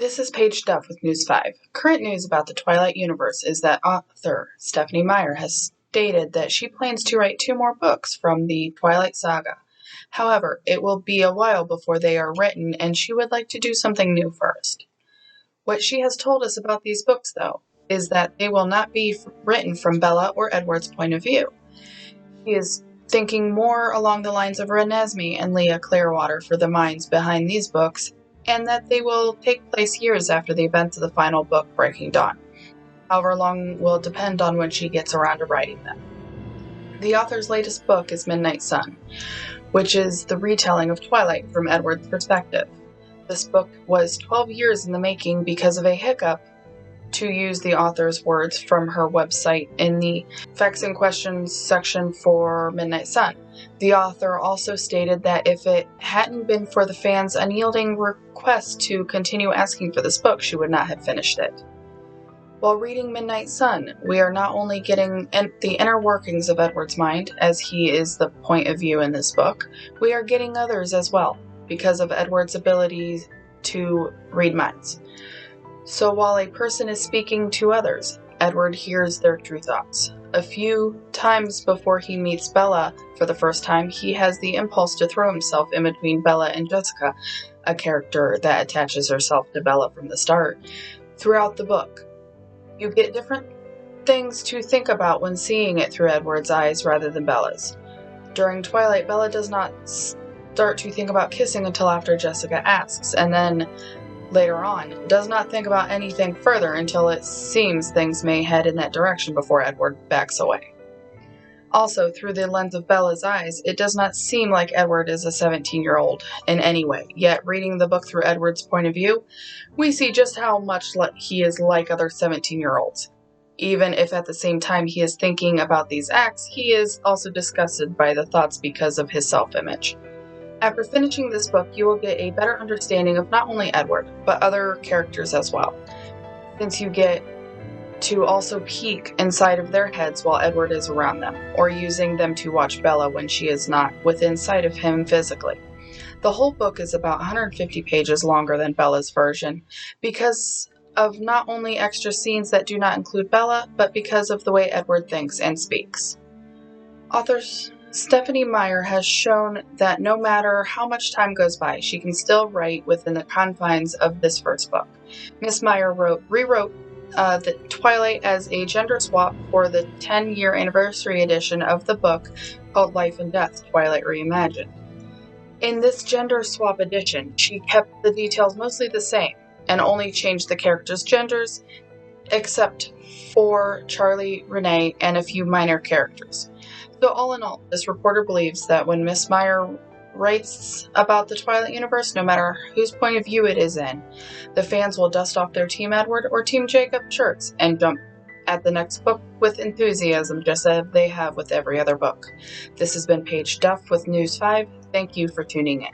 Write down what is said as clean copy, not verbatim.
This is Paige Duff with News 5. Current news about the Twilight universe is that author Stephenie Meyer has stated that she plans to write 2 more books from the Twilight saga. However, it will be a while before they are written, and she would like to do something new first. What she has told us about these books, though, is that they will not be written from Bella or Edward's point of view. She is thinking more along the lines of Renesmee and Leah Clearwater for the minds behind these books, and that they will take place years after the events of the final book, Breaking Dawn. However long will depend on when she gets around to writing them. The author's latest book is Midnight Sun, which is the retelling of Twilight from Edward's perspective. This book was 12 years in the making because of a hiccup, to use the author's words from her website in the Facts and Questions section for Midnight Sun. The author also stated that if it hadn't been for the fans' unyielding request to continue asking for this book, she would not have finished it. While reading Midnight Sun, we are not only getting the inner workings of Edward's mind, as he is the point of view in this book, we are getting others as well, because of Edward's ability to read minds. So while a person is speaking to others, Edward hears their true thoughts. A few times before he meets Bella for the first time, he has the impulse to throw himself in between Bella and Jessica, a character that attaches herself to Bella from the start. Throughout the book, you get different things to think about when seeing it through Edward's eyes rather than Bella's. During Twilight, Bella does not start to think about kissing until after Jessica asks, and then later on, does not think about anything further until it seems things may head in that direction before Edward backs away. Also, through the lens of Bella's eyes, it does not seem like Edward is a 17-year-old in any way, yet reading the book through Edward's point of view, we see just how much he is like other 17-year-olds. Even if at the same time he is thinking about these acts, he is also disgusted by the thoughts because of his self-image. After finishing this book, you will get a better understanding of not only Edward, but other characters as well, since you get to also peek inside of their heads while Edward is around them, or using them to watch Bella when she is not within sight of him physically. The whole book is about 150 pages longer than Bella's version, because of not only extra scenes that do not include Bella, but because of the way Edward thinks and speaks. Authors Stephenie Meyer has shown that no matter how much time goes by, she can still write within the confines of this first book. Miss Meyer rewrote the Twilight as a gender swap for the 10-year anniversary edition of the book called Life and Death, Twilight Reimagined. In this gender swap edition, she kept the details mostly the same and only changed the characters' genders, except for Charlie, Renee, and a few minor characters. So all in all, this reporter believes that when Miss Meyer writes about the Twilight universe, no matter whose point of view it is in, the fans will dust off their Team Edward or Team Jacob shirts and jump at the next book with enthusiasm, just as they have with every other book. This has been Paige Duff with News 5. Thank you for tuning in.